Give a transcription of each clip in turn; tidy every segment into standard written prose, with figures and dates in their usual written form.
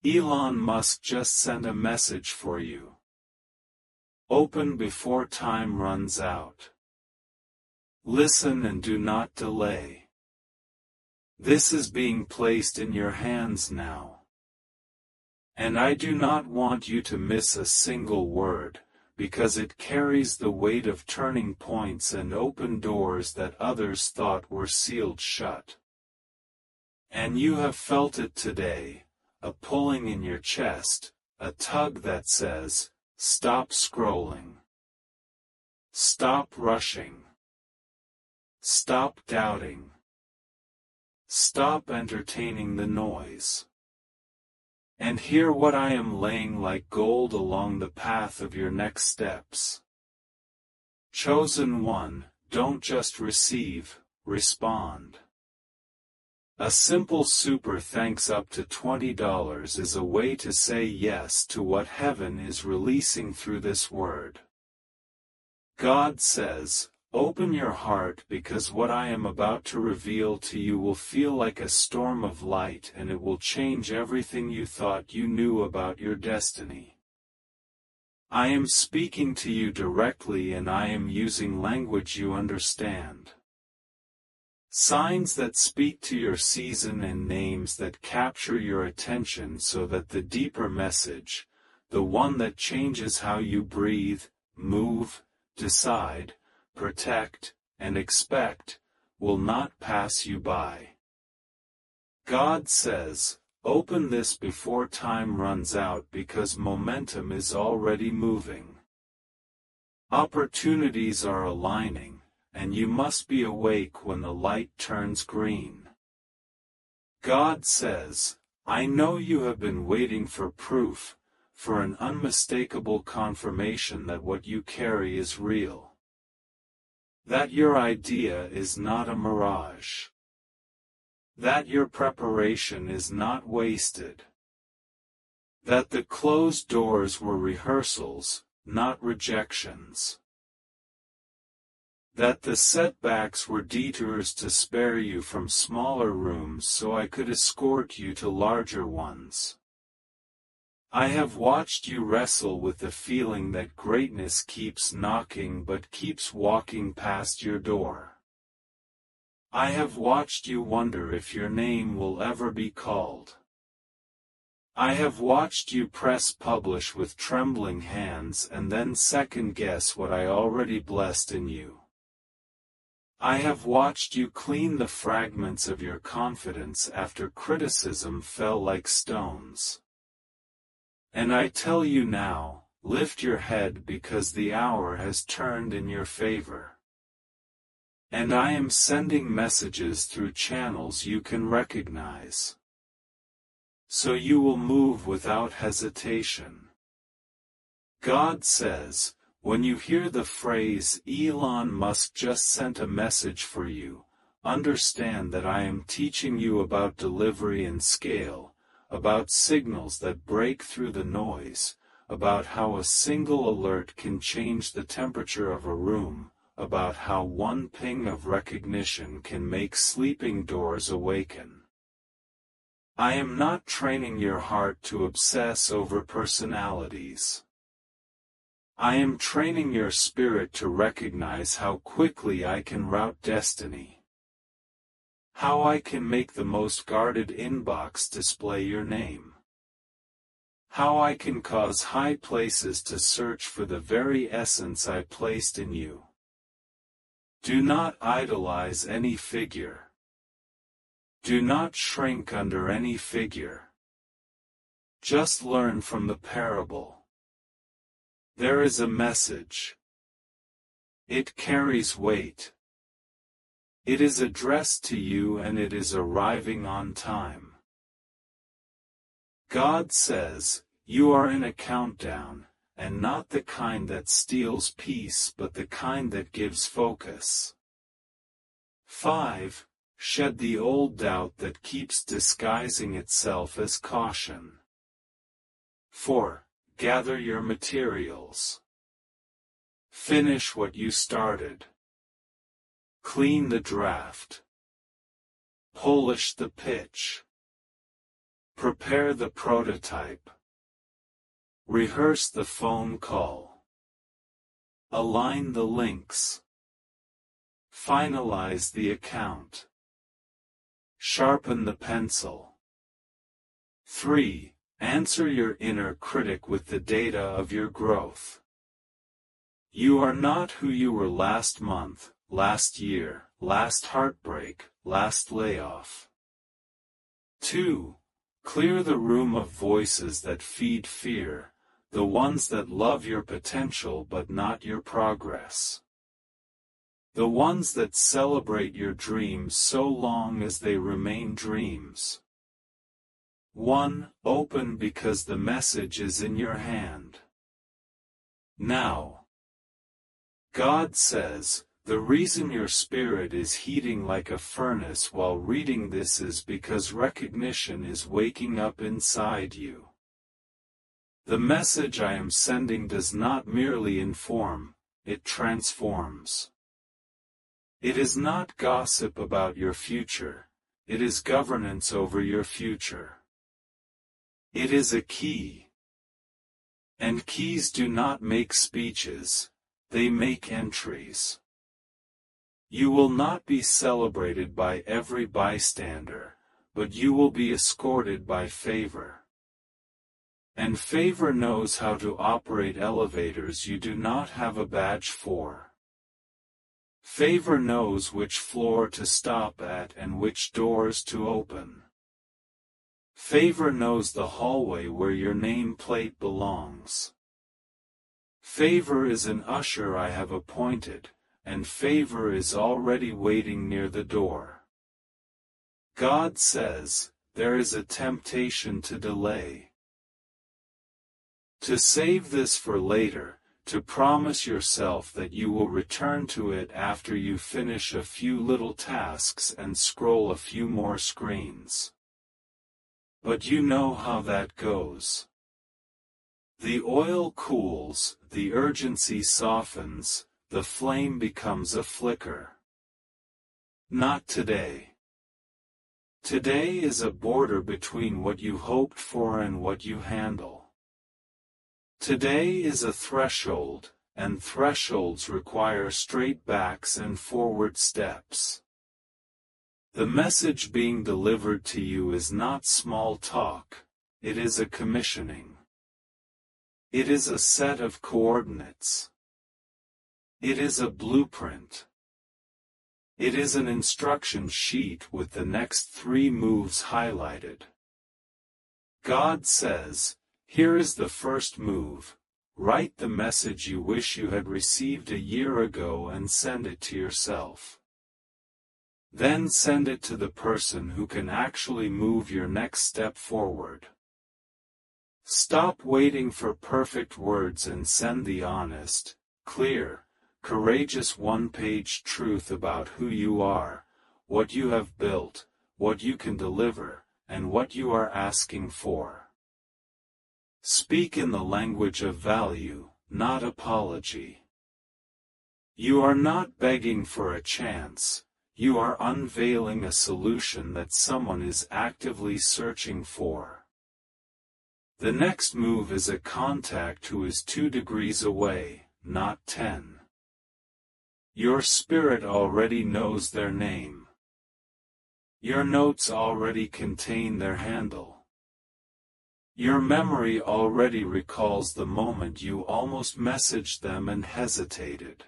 Elon Musk just sent a message for you. Open before time runs out. Listen and do not delay. This is being placed in your hands now. And I do not want you to miss a single word, because it carries the weight of turning points and open doors that others thought were sealed shut. And you have felt it today, a pulling in your chest, a tug that says, stop scrolling. Stop rushing. Stop doubting. Stop entertaining the noise. And hear what I am laying like gold along the path of your next steps. Chosen one, don't just receive, respond. A simple super thanks up to $20 is a way to say yes to what heaven is releasing through this word. God says, open your heart because what I am about to reveal to you will feel like a storm of light and it will change everything you thought you knew about your destiny. I am speaking to you directly and I am using language you understand. Signs that speak to your season and names that capture your attention so that the deeper message, the one that changes how you breathe, move, decide, protect, and expect, will not pass you by. God says, open this before time runs out because momentum is already moving. Opportunities are aligning, and you must be awake when the light turns green. God says, I know you have been waiting for proof, for an unmistakable confirmation that what you carry is real. That your idea is not a mirage. That your preparation is not wasted. That the closed doors were rehearsals, not rejections. That the setbacks were detours to spare you from smaller rooms so I could escort you to larger ones. I have watched you wrestle with the feeling that greatness keeps knocking but keeps walking past your door. I have watched you wonder if your name will ever be called. I have watched you press publish with trembling hands and then second-guess what I already blessed in you. I have watched you clean the fragments of your confidence after criticism fell like stones. And I tell you now, lift your head because the hour has turned in your favor. And I am sending messages through channels you can recognize. So you will move without hesitation. God says, when you hear the phrase Elon Musk just sent a message for you, understand that I am teaching you about delivery and scale, about signals that break through the noise, about how a single alert can change the temperature of a room, about how one ping of recognition can make sleeping doors awaken. I am not training your heart to obsess over personalities. I am training your spirit to recognize how quickly I can route destiny. How I can make the most guarded inbox display your name. How I can cause high places to search for the very essence I placed in you. Do not idolize any figure. Do not shrink under any figure. Just learn from the parable. There is a message. It carries weight. It is addressed to you and it is arriving on time. God says, you are in a countdown, and not the kind that steals peace but the kind that gives focus. 5. Shed the old doubt that keeps disguising itself as caution. 4. Gather your materials. Finish what you started. Clean the draft. Polish the pitch. Prepare the prototype. Rehearse the phone call. Align the links. Finalize the account. Sharpen the pencil. 3. Answer your inner critic with the data of your growth. You are not who you were last month, last year, last heartbreak, last layoff. 2. Clear the room of voices that feed fear, the ones that love your potential but not your progress. The ones that celebrate your dreams so long as they remain dreams. 1. Open because the message is in your hand. Now. God says, the reason your spirit is heating like a furnace while reading this is because recognition is waking up inside you. The message I am sending does not merely inform, it transforms. It is not gossip about your future, it is governance over your future. It is a key. And keys do not make speeches, they make entries. You will not be celebrated by every bystander, but you will be escorted by favor. And favor knows how to operate elevators you do not have a badge for. Favor knows which floor to stop at and which doors to open. Favor knows the hallway where your nameplate belongs. Favor is an usher I have appointed, and favor is already waiting near the door. God says, there is a temptation to delay. To save this for later, to promise yourself that you will return to it after you finish a few little tasks and scroll a few more screens. But you know how that goes. The oil cools, the urgency softens, the flame becomes a flicker. Not today. Today is a border between what you hoped for and what you handle. Today is a threshold, and thresholds require straight backs and forward steps. The message being delivered to you is not small talk, it is a commissioning. It is a set of coordinates. It is a blueprint. It is an instruction sheet with the next 3 moves highlighted. God says, here is the first move, write the message you wish you had received a year ago and send it to yourself. Then send it to the person who can actually move your next step forward. Stop waiting for perfect words and send the honest, clear, courageous one-page truth about who you are, what you have built, what you can deliver, and what you are asking for. Speak in the language of value, not apology. You are not begging for a chance. You are unveiling a solution that someone is actively searching for. The next move is a contact who is 2 degrees away, not 10. Your spirit already knows their name. Your notes already contain their handle. Your memory already recalls the moment you almost messaged them and hesitated.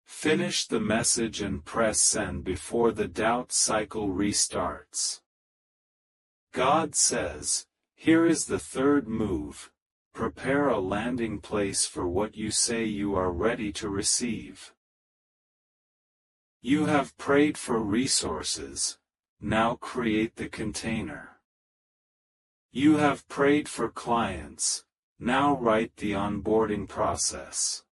Finish the message and press send before the doubt cycle restarts. God says, here is the third move, prepare a landing place for what you say you are ready to receive. You have prayed for resources, now create the container. You have prayed for clients, now write the onboarding process.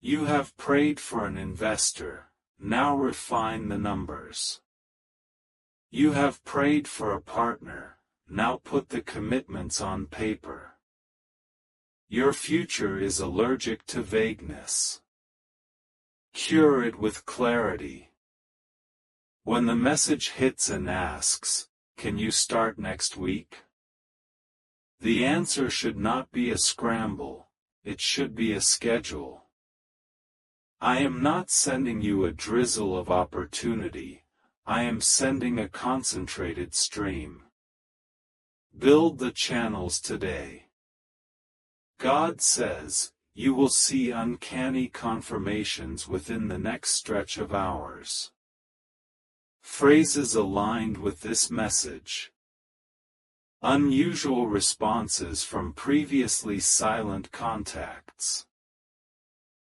You have prayed for an investor, now refine the numbers. You have prayed for a partner, now put the commitments on paper. Your future is allergic to vagueness. Cure it with clarity. When the message hits and asks, can you start next week? The answer should not be a scramble, it should be a schedule. I am not sending you a drizzle of opportunity, I am sending a concentrated stream. Build the channels today. God says, you will see uncanny confirmations within the next stretch of hours. Phrases aligned with this message. Unusual responses from previously silent contacts.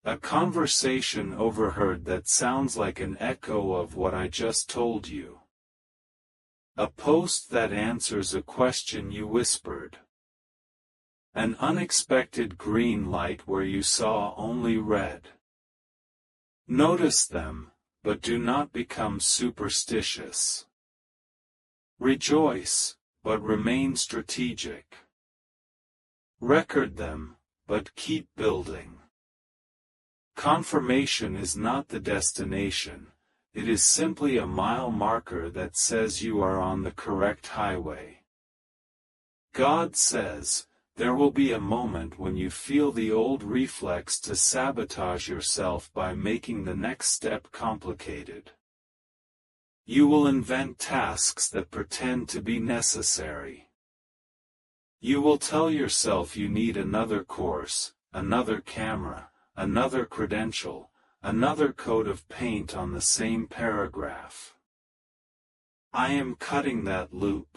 A conversation overheard that sounds like an echo of what I just told you. A post that answers a question you whispered. An unexpected green light where you saw only red. Notice them, but do not become superstitious. Rejoice, but remain strategic. Record them, but keep building. Confirmation is not the destination, it is simply a mile marker that says you are on the correct highway. God says, there will be a moment when you feel the old reflex to sabotage yourself by making the next step complicated. You will invent tasks that pretend to be necessary. You will tell yourself you need another course, another camera, another credential, another coat of paint on the same paragraph. I am cutting that loop.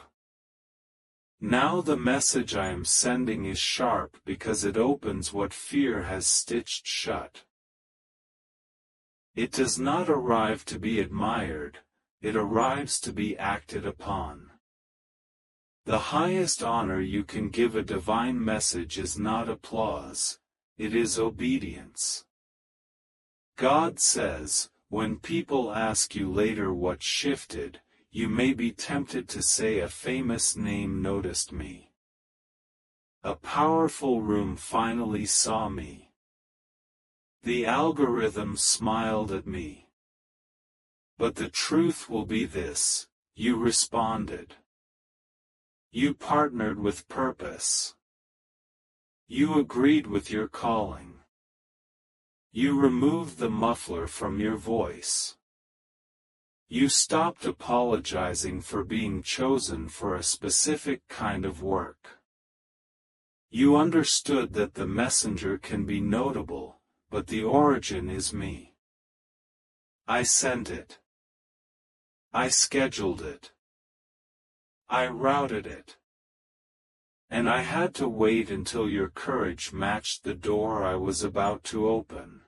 Now the message I am sending is sharp because it opens what fear has stitched shut. It does not arrive to be admired, it arrives to be acted upon. The highest honor you can give a divine message is not applause, it is obedience. God says, when people ask you later what shifted, you may be tempted to say a famous name noticed me. A powerful room finally saw me. The algorithm smiled at me. But the truth will be this, you responded. You partnered with purpose. You agreed with your calling. You removed the muffler from your voice. You stopped apologizing for being chosen for a specific kind of work. You understood that the messenger can be notable, but the origin is me. I sent it. I scheduled it. I routed it. And I had to wait until your courage matched the door I was about to open.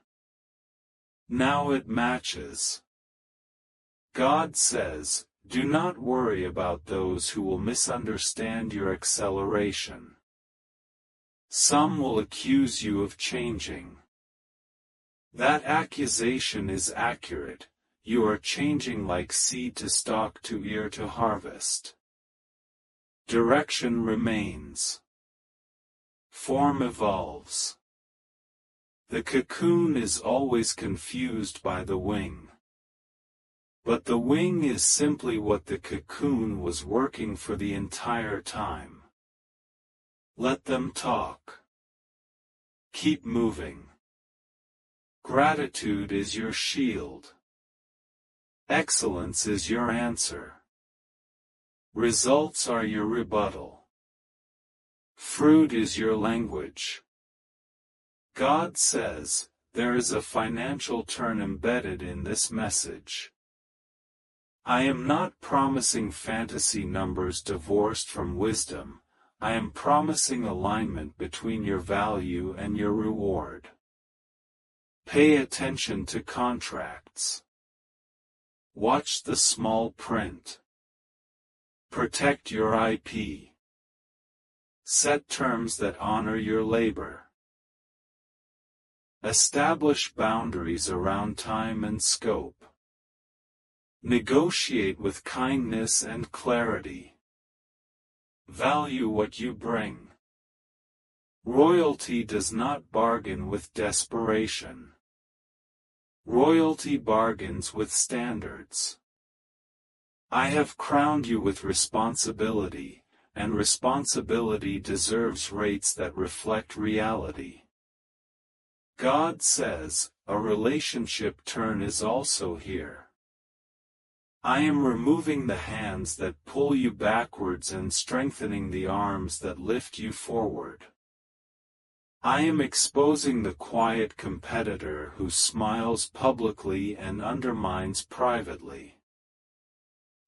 Now it matches. God says, do not worry about those who will misunderstand your acceleration. Some will accuse you of changing. That accusation is accurate, you are changing like seed to stalk to ear to harvest. Direction remains. Form evolves. The cocoon is always confused by the wing. But the wing is simply what the cocoon was working for the entire time. Let them talk. Keep moving. Gratitude is your shield. Excellence is your answer. Results are your rebuttal. Fruit is your language. God says, there is a financial turn embedded in this message. I am not promising fantasy numbers divorced from wisdom, I am promising alignment between your value and your reward. Pay attention to contracts. Watch the small print. Protect your IP. Set terms that honor your labor. Establish boundaries around time and scope. Negotiate with kindness and clarity. Value what you bring. Royalty does not bargain with desperation. Royalty bargains with standards. I have crowned you with responsibility, and responsibility deserves rates that reflect reality. God says, a relationship turn is also here. I am removing the hands that pull you backwards and strengthening the arms that lift you forward. I am exposing the quiet competitor who smiles publicly and undermines privately.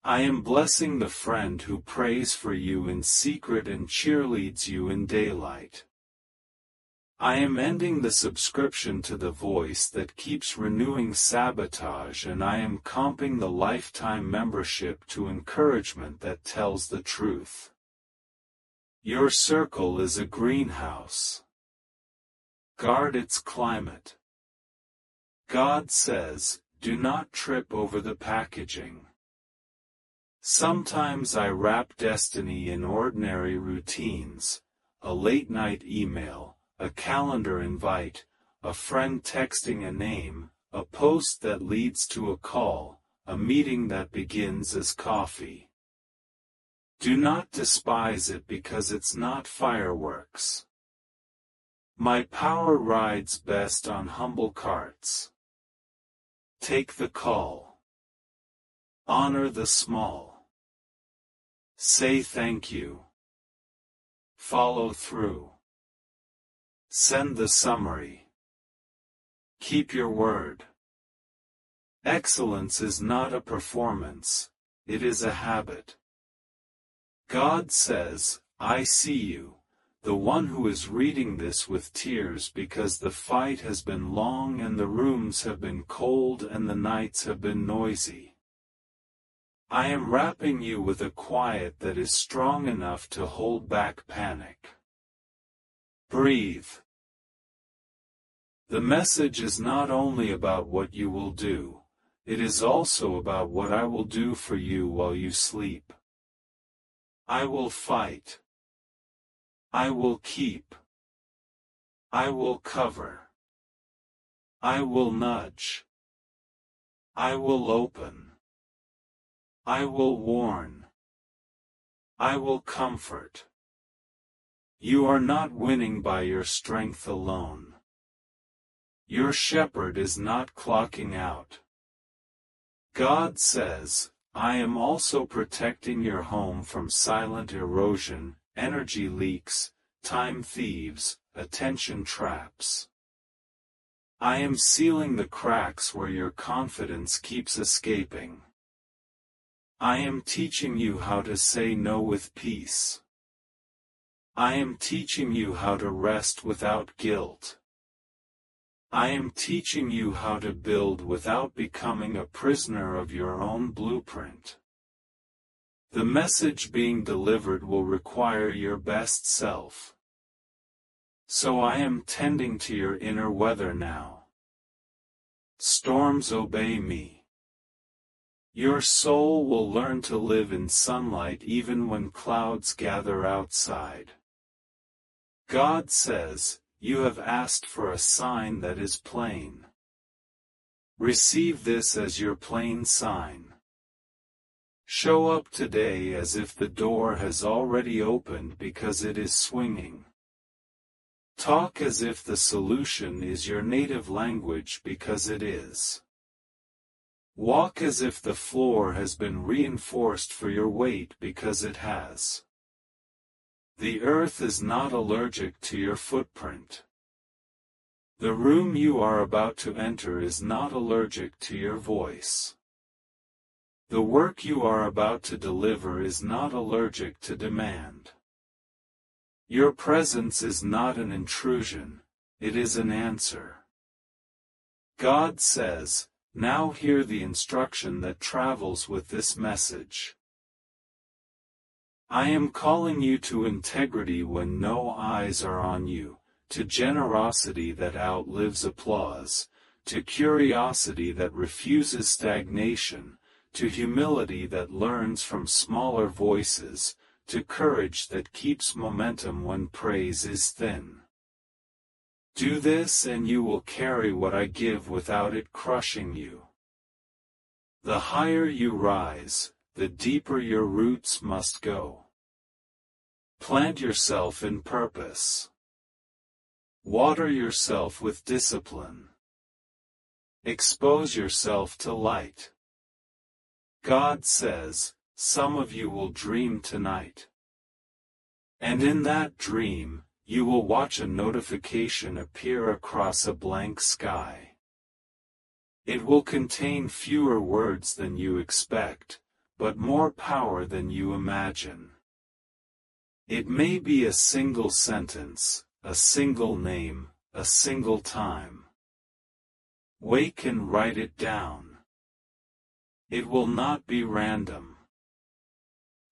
I am blessing the friend who prays for you in secret and cheerleads you in daylight. I am ending the subscription to the voice that keeps renewing sabotage, and I am comping the lifetime membership to encouragement that tells the truth. Your circle is a greenhouse. Guard its climate. God says, do not trip over the packaging. Sometimes I wrap destiny in ordinary routines, a late-night email, a calendar invite, a friend texting a name, a post that leads to a call, a meeting that begins as coffee. Do not despise it because it's not fireworks. My power rides best on humble carts. Take the call. Honor the small. Say thank you. Follow through. Send the summary. Keep your word. Excellence is not a performance, it is a habit. God says, I see you, the one who is reading this with tears because the fight has been long and the rooms have been cold and the nights have been noisy. I am wrapping you with a quiet that is strong enough to hold back panic. Breathe. The message is not only about what you will do, it is also about what I will do for you while you sleep. I will fight. I will keep. I will cover. I will nudge. I will open. I will warn. I will comfort. You are not winning by your strength alone. Your shepherd is not clocking out. God says, I am also protecting your home from silent erosion, energy leaks, time thieves, attention traps. I am sealing the cracks where your confidence keeps escaping. I am teaching you how to say no with peace. I am teaching you how to rest without guilt. I am teaching you how to build without becoming a prisoner of your own blueprint. The message being delivered will require your best self. So I am tending to your inner weather now. Storms obey me. Your soul will learn to live in sunlight even when clouds gather outside. God says, you have asked for a sign that is plain. Receive this as your plain sign. Show up today as if the door has already opened because it is swinging. Talk as if the solution is your native language because it is. Walk as if the floor has been reinforced for your weight because it has. The earth is not allergic to your footprint. The room you are about to enter is not allergic to your voice. The work you are about to deliver is not allergic to demand. Your presence is not an intrusion, it is an answer. God says, now hear the instruction that travels with this message. I am calling you to integrity when no eyes are on you, to generosity that outlives applause, to curiosity that refuses stagnation, to humility that learns from smaller voices, to courage that keeps momentum when praise is thin. Do this and you will carry what I give without it crushing you. The higher you rise, the deeper your roots must go. Plant yourself in purpose. Water yourself with discipline. Expose yourself to light. God says, some of you will dream tonight. And in that dream, you will watch a notification appear across a blank sky. It will contain fewer words than you expect, but more power than you imagine. It may be a single sentence, a single name, a single time. Wake and write it down. It will not be random.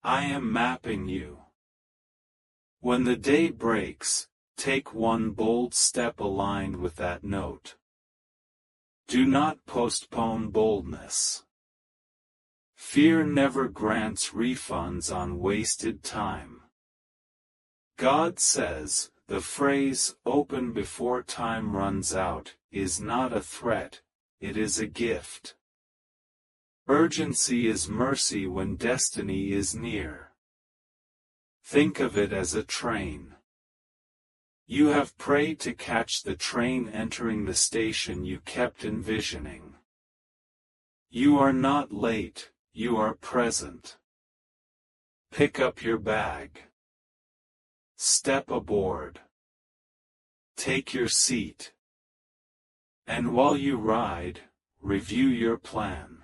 I am mapping you. When the day breaks, take one bold step aligned with that note. Do not postpone boldness. Fear never grants refunds on wasted time. God says, the phrase, open before time runs out, is not a threat, it is a gift. Urgency is mercy when destiny is near. Think of it as a train. You have prayed to catch the train entering the station you kept envisioning. You are not late, you are present. Pick up your bag. Step aboard. Take your seat. And while you ride, review your plan.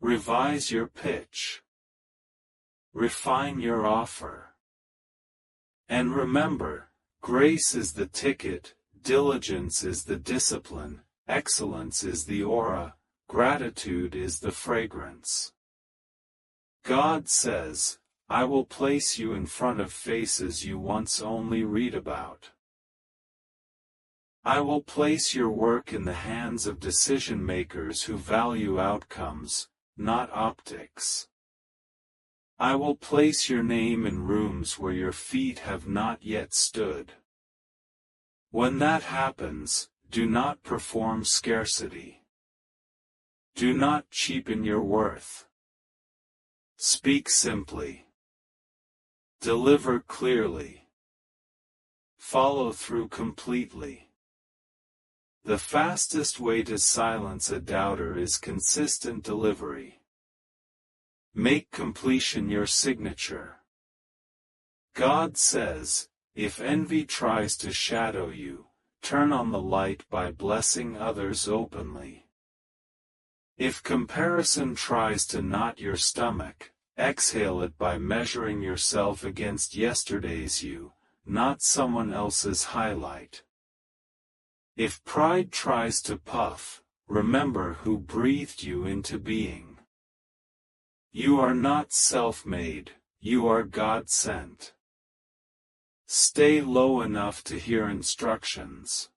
Revise your pitch. Refine your offer. And remember, grace is the ticket, diligence is the discipline, excellence is the aura, gratitude is the fragrance. God says, I will place you in front of faces you once only read about. I will place your work in the hands of decision-makers who value outcomes, not optics. I will place your name in rooms where your feet have not yet stood. When that happens, do not perform scarcity. Do not cheapen your worth. Speak simply. Deliver clearly. Follow through completely. The fastest way to silence a doubter is consistent delivery. Make completion your signature. God says, if envy tries to shadow you, turn on the light by blessing others openly. If comparison tries to knot your stomach, exhale it by measuring yourself against yesterday's you, not someone else's highlight. If pride tries to puff, remember who breathed you into being. You are not self-made, you are God-sent. Stay low enough to hear instructions.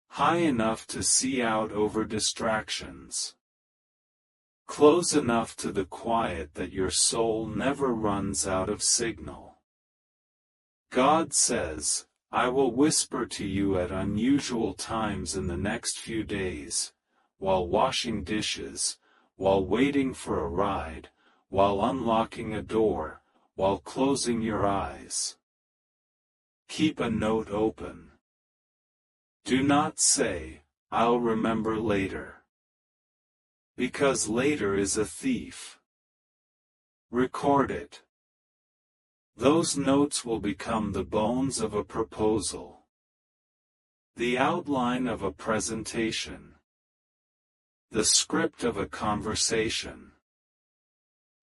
High enough to see out over distractions. Close enough to the quiet that your soul never runs out of signal. God says, I will whisper to you at unusual times in the next few days, while washing dishes, while waiting for a ride, while unlocking a door, while closing your eyes. Keep a note open. Do not say, I'll remember later. Because later is a thief. Record it. Those notes will become the bones of a proposal. The outline of a presentation. The script of a conversation.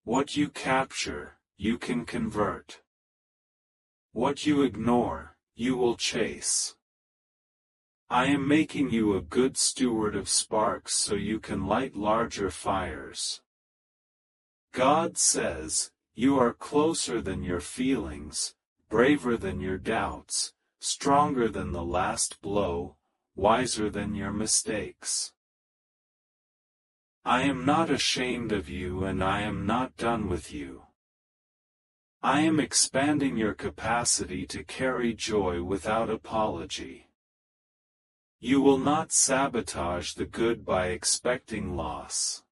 What you capture, you can convert. What you ignore, you will chase. I am making you a good steward of sparks so you can light larger fires. God says, you are closer than your feelings, braver than your doubts, stronger than the last blow, wiser than your mistakes. I am not ashamed of you and I am not done with you. I am expanding your capacity to carry joy without apology. You will not sabotage the good by expecting loss.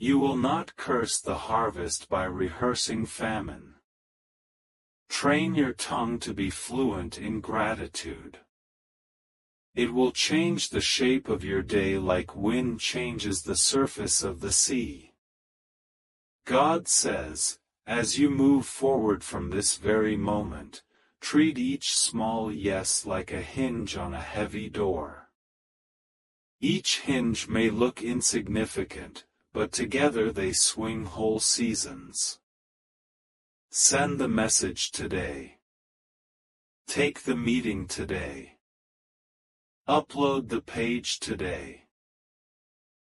You will not curse the harvest by rehearsing famine. Train your tongue to be fluent in gratitude. It will change the shape of your day like wind changes the surface of the sea. God says, as you move forward from this very moment, treat each small yes like a hinge on a heavy door. Each hinge may look insignificant, but together they swing whole seasons. Send the message today. Take the meeting today. Upload the page today.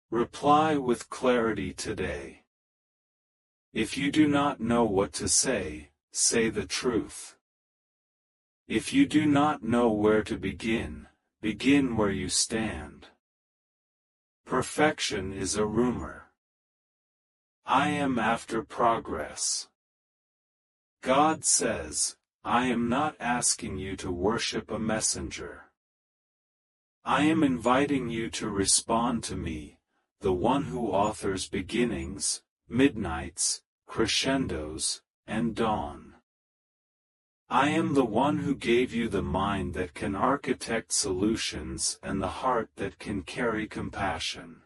Reply with clarity today. If you do not know what to say the truth. If you do not know where to begin, begin where you stand. Perfection is a rumor. I am after progress. God says, I am not asking you to worship a messenger. I am inviting you to respond to me, the one who authors beginnings, midnights, crescendos, and dawn. I am the one who gave you the mind that can architect solutions and the heart that can carry compassion.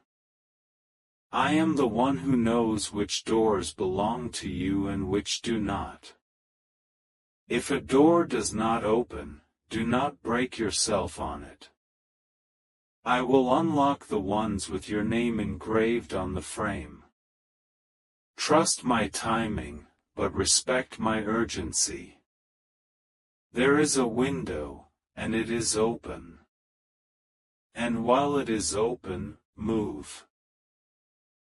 I am the one who knows which doors belong to you and which do not. If a door does not open, do not break yourself on it. I will unlock the ones with your name engraved on the frame. Trust my timing, but respect my urgency. There is a window, and it is open. And while it is open, move.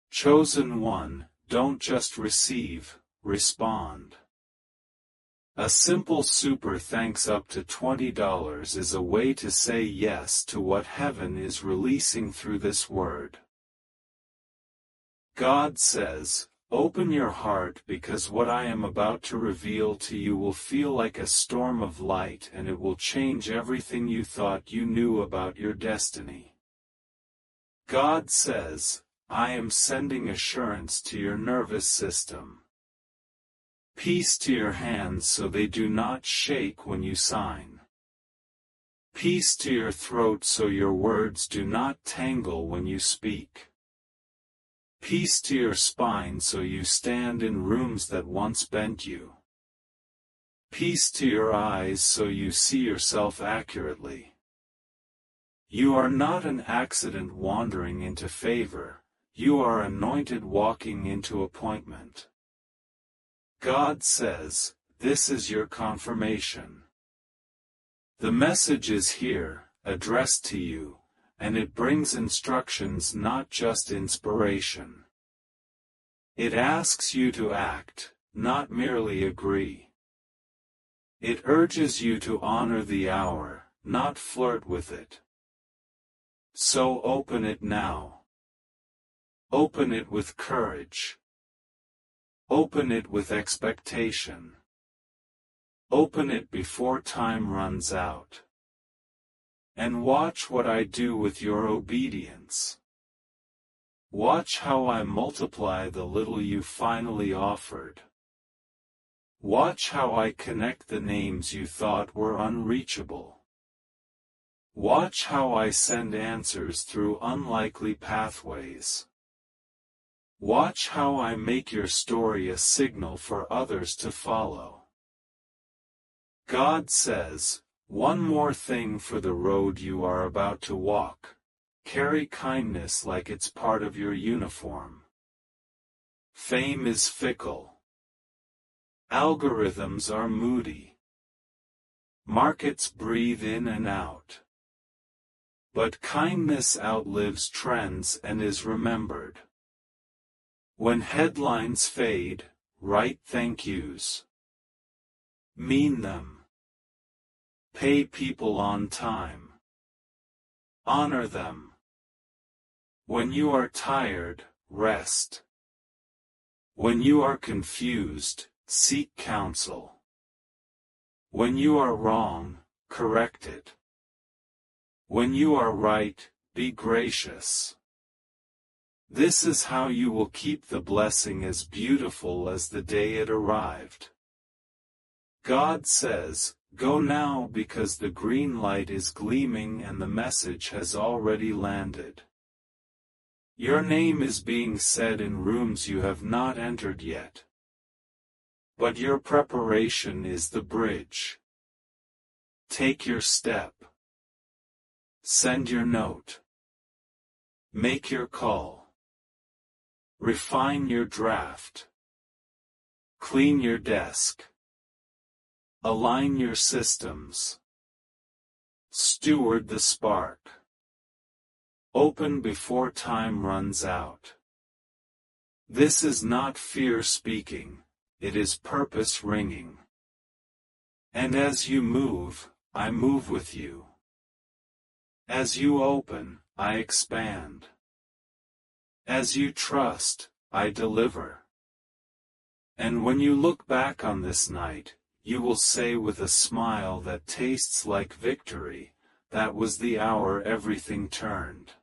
Chosen one, don't just receive, respond. A simple super thanks up to $20 is a way to say yes to what heaven is releasing through this word. God says, open your heart because what I am about to reveal to you will feel like a storm of light and it will change everything you thought you knew about your destiny. God says, I am sending assurance to your nervous system. Peace to your hands so they do not shake when you sign. Peace to your throat so your words do not tangle when you speak. Peace to your spine so you stand in rooms that once bent you. Peace to your eyes so you see yourself accurately. You are not an accident wandering into favor, you are anointed walking into appointment. God says, this is your confirmation. The message is here, addressed to you, and it brings instructions, not just inspiration. It asks you to act, not merely agree. It urges you to honor the hour, not flirt with it. So open it now. Open it with courage. Open it with expectation. Open it before time runs out. And watch what I do with your obedience. Watch how I multiply the little you finally offered. Watch how I connect the names you thought were unreachable. Watch how I send answers through unlikely pathways. Watch how I make your story a signal for others to follow. God says, one more thing for the road you are about to walk. Carry kindness like it's part of your uniform. Fame is fickle. Algorithms are moody. Markets breathe in and out. But kindness outlives trends and is remembered. When headlines fade, write thank yous. Mean them. Pay people on time. Honor them. When you are tired, rest. When you are confused, seek counsel. When you are wrong, correct it. When you are right, be gracious. This is how you will keep the blessing as beautiful as the day it arrived. God says, "Go now because the green light is gleaming and the message has already landed." Your name is being said in rooms you have not entered yet. But your preparation is the bridge. Take your step. Send your note. Make your call. Refine your draft. Clean your desk. Align your systems. Steward the spark. Open before time runs out. This is not fear speaking, it is purpose ringing. And as you move, I move with you. As you open, I expand. As you trust, I deliver. And when you look back on this night, you will say with a smile that tastes like victory, that was the hour everything turned.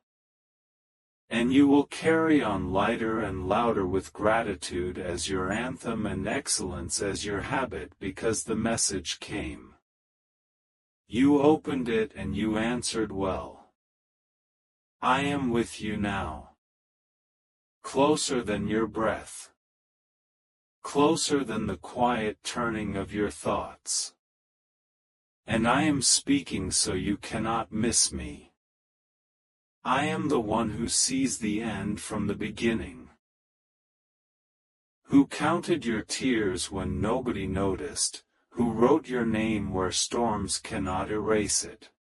And you will carry on lighter and louder with gratitude as your anthem and excellence as your habit because the message came. You opened it and you answered well. I am with you now. Closer than your breath. Closer than the quiet turning of your thoughts. And I am speaking so you cannot miss me. I am the one who sees the end from the beginning. Who counted your tears when nobody noticed, who wrote your name where storms cannot erase it.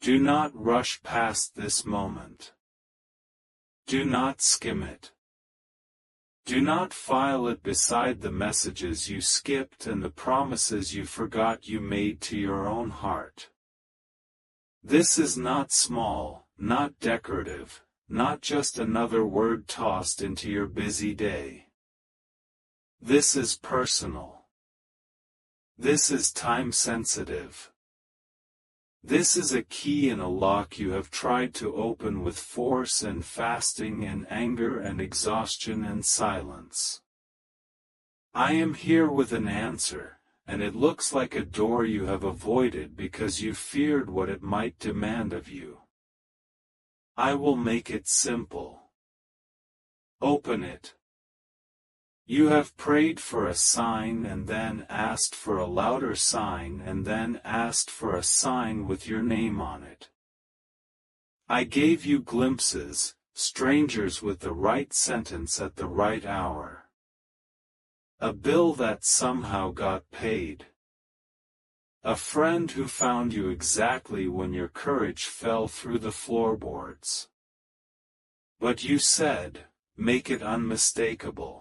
Do not rush past this moment. Do not skim it. Do not file it beside the messages you skipped and the promises you forgot you made to your own heart. This is not small, not decorative, not just another word tossed into your busy day. This is personal. This is time-sensitive. This is a key in a lock you have tried to open with force and fasting and anger and exhaustion and silence. I am here with an answer, and it looks like a door you have avoided because you feared what it might demand of you. I will make it simple. Open it. You have prayed for a sign and then asked for a louder sign and then asked for a sign with your name on it. I gave you glimpses, strangers with the right sentence at the right hour. A bill that somehow got paid. A friend who found you exactly when your courage fell through the floorboards. But you said, make it unmistakable.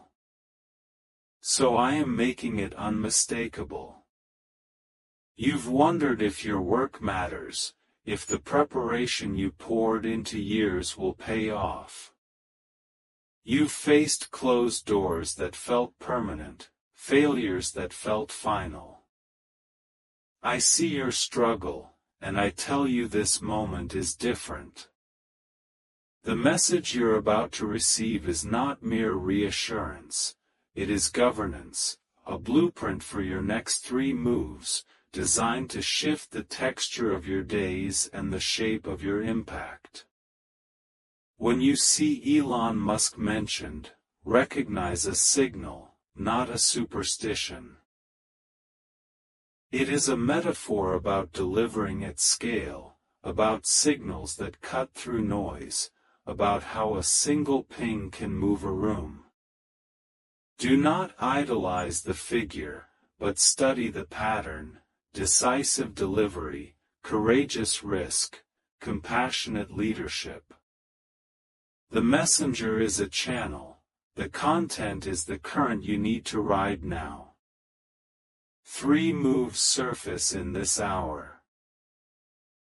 So I am making it unmistakable. You've wondered if your work matters, if the preparation you poured into years will pay off. You've faced closed doors that felt permanent, failures that felt final. I see your struggle, and I tell you this moment is different. The message you're about to receive is not mere reassurance. It is governance, a blueprint for your next 3 moves, designed to shift the texture of your days and the shape of your impact. When you see Elon Musk mentioned, recognize a signal, not a superstition. It is a metaphor about delivering at scale, about signals that cut through noise, about how a single ping can move a room. Do not idolize the figure, but study the pattern: decisive delivery, courageous risk, compassionate leadership. The messenger is a channel, the content is the current you need to ride now. 3 moves surface in this hour.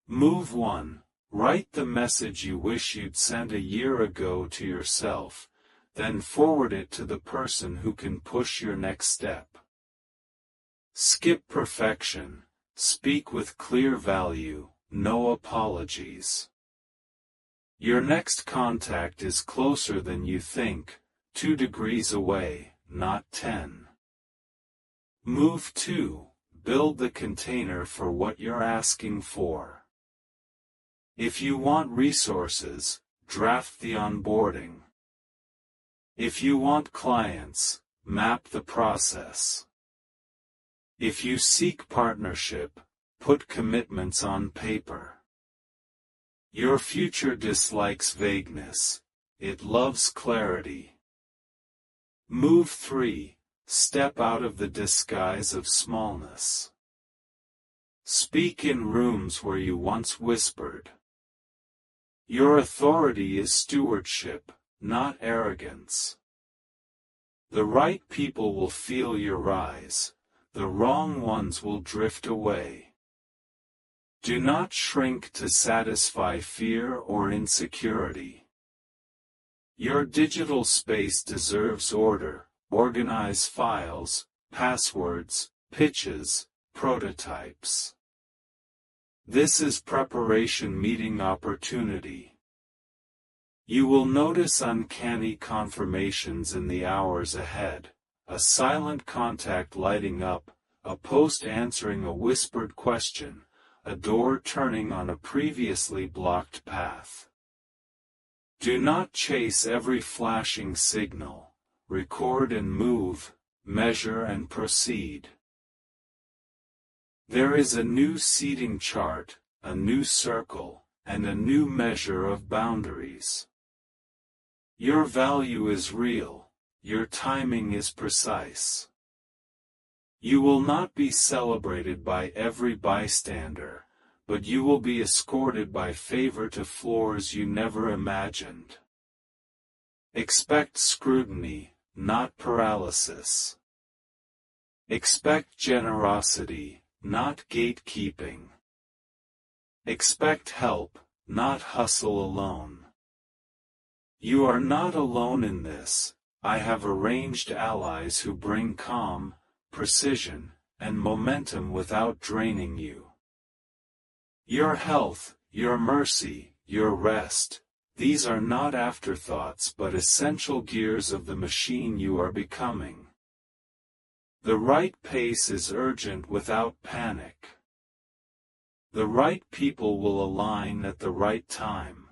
Move 1. Write the message you wish you'd sent a year ago to yourself, then forward it to the person who can push your next step. Skip perfection, speak with clear value, no apologies. Your next contact is closer than you think, 2 degrees away, not 10. Move 2. Build the container for what you're asking for. If you want resources, draft the onboarding. If you want clients, map the process. If you seek partnership, put commitments on paper. Your future dislikes vagueness, it loves clarity. Move 3. Step out of the disguise of smallness. Speak in rooms where you once whispered. Your authority is stewardship, not arrogance. The right people will feel your rise, the wrong ones will drift away. Do not shrink to satisfy fear or insecurity. Your digital space deserves order. Organize files, passwords, pitches, prototypes. This is preparation meeting opportunity. You will notice uncanny confirmations in the hours ahead, a silent contact lighting up, a post answering a whispered question, a door turning on a previously blocked path. Do not chase every flashing signal. Record and move, measure and proceed. There is a new seating chart, a new circle, and a new measure of boundaries. Your value is real, your timing is precise. You will not be celebrated by every bystander, but you will be escorted by favor to floors you never imagined. Expect scrutiny, not paralysis. Expect generosity, not gatekeeping. Expect help, not hustle alone. You are not alone in this. I have arranged allies who bring calm, precision, and momentum without draining you. Your health, your mercy, your rest, these are not afterthoughts but essential gears of the machine you are becoming. The right pace is urgent without panic. The right people will align at the right time.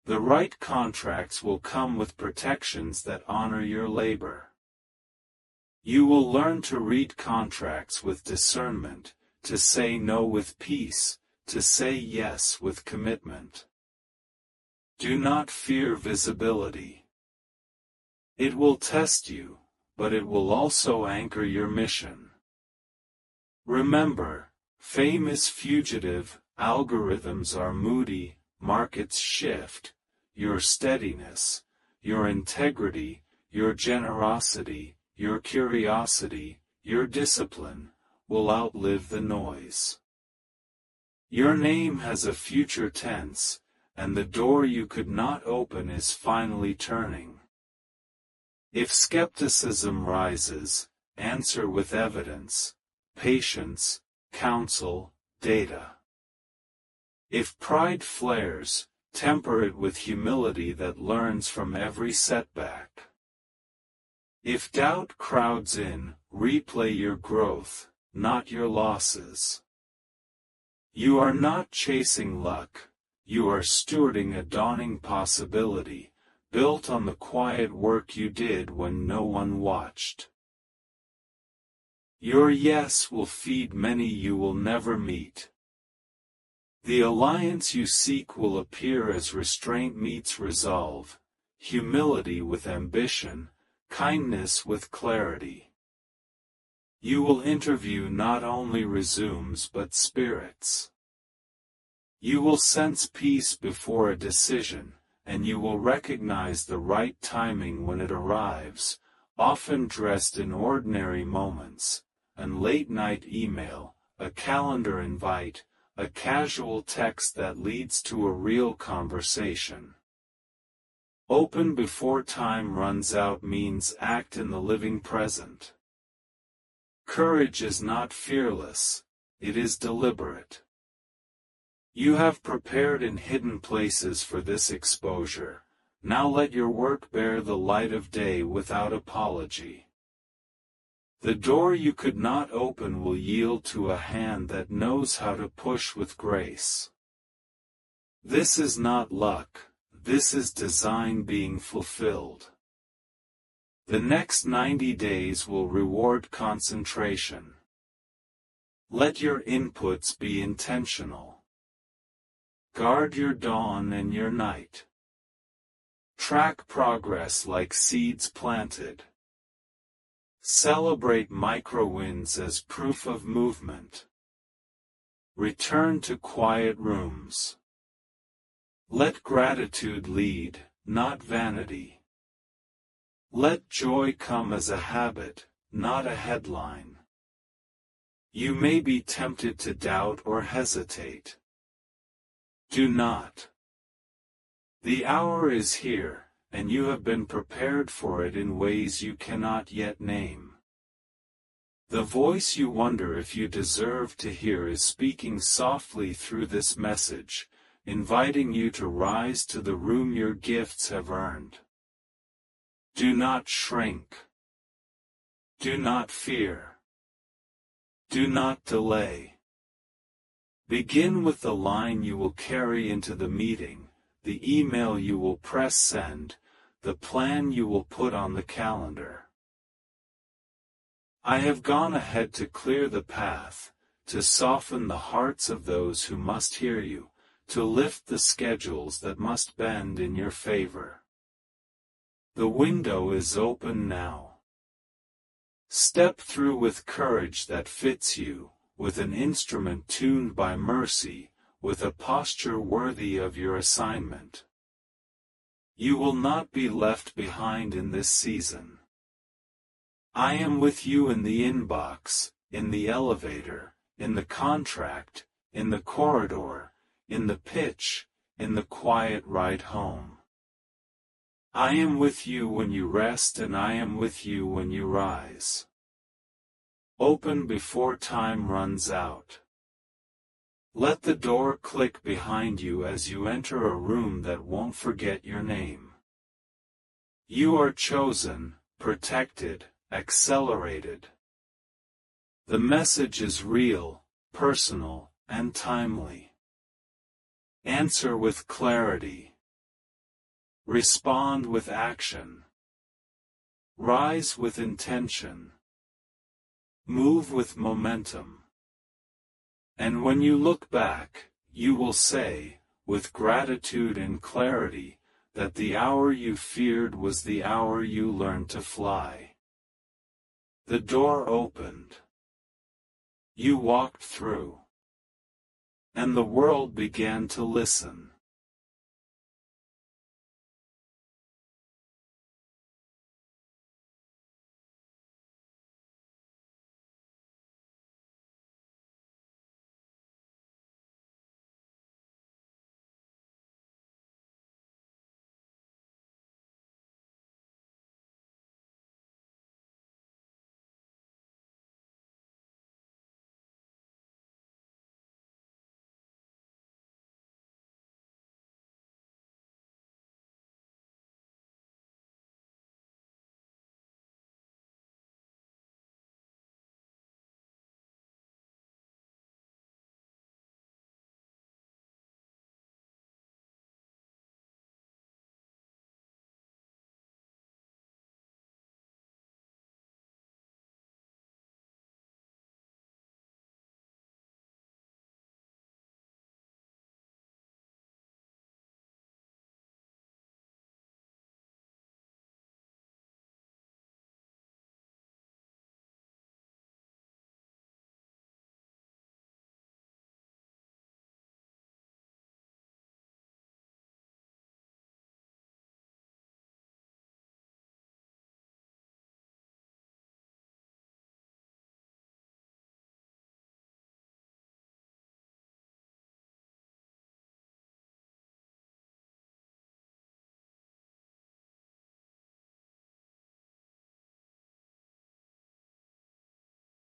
The right contracts will come with protections that honor your labor. You will learn to read contracts with discernment, to say no with peace, to say yes with commitment. Do not fear visibility. It will test you, but it will also anchor your mission. Remember, fame is fugitive, algorithms are moody, markets shift. Your steadiness, your integrity, your generosity, your curiosity, your discipline, will outlive the noise. Your name has a future tense, and the door you could not open is finally turning. If skepticism rises, answer with evidence, patience, counsel, data. If pride flares, temper it with humility that learns from every setback. If doubt crowds in, replay your growth, not your losses. You are not chasing luck, you are stewarding a dawning possibility, built on the quiet work you did when no one watched. Your yes will feed many you will never meet. The alliance you seek will appear as restraint meets resolve, humility with ambition, kindness with clarity. You will interview not only resumes but spirits. You will sense peace before a decision, and you will recognize the right timing when it arrives, often dressed in ordinary moments, an late-night email, a calendar invite, a casual text that leads to a real conversation. Open before time runs out means act in the living present. Courage is not fearless, it is deliberate. You have prepared in hidden places for this exposure. Now let your work bear the light of day without apology. The door you could not open will yield to a hand that knows how to push with grace. This is not luck, this is design being fulfilled. The next 90 days will reward concentration. Let your inputs be intentional. Guard your dawn and your night. Track progress like seeds planted. Celebrate micro-wins as proof of movement. Return to quiet rooms. Let gratitude lead, not vanity. Let joy come as a habit, not a headline. You may be tempted to doubt or hesitate. Do not. The hour is here, and you have been prepared for it in ways you cannot yet name. The voice you wonder if you deserve to hear is speaking softly through this message, inviting you to rise to the room your gifts have earned. Do not shrink. Do not fear. Do not delay. Begin with the line you will carry into the meeting, the email you will press send, the plan you will put on the calendar. I have gone ahead to clear the path, to soften the hearts of those who must hear you, to lift the schedules that must bend in your favor. The window is open now. Step through with courage that fits you, with an instrument tuned by mercy, with a posture worthy of your assignment. You will not be left behind in this season. I am with you in the inbox, in the elevator, in the contract, in the corridor, in the pitch, in the quiet ride home. I am with you when you rest and I am with you when you rise. Open before time runs out. Let the door click behind you as you enter a room that won't forget your name. You are chosen, protected, accelerated. The message is real, personal, and timely. Answer with clarity. Respond with action. Rise with intention. Move with momentum. And when you look back, you will say, with gratitude and clarity, that the hour you feared was the hour you learned to fly. The door opened. You walked through. And the world began to listen.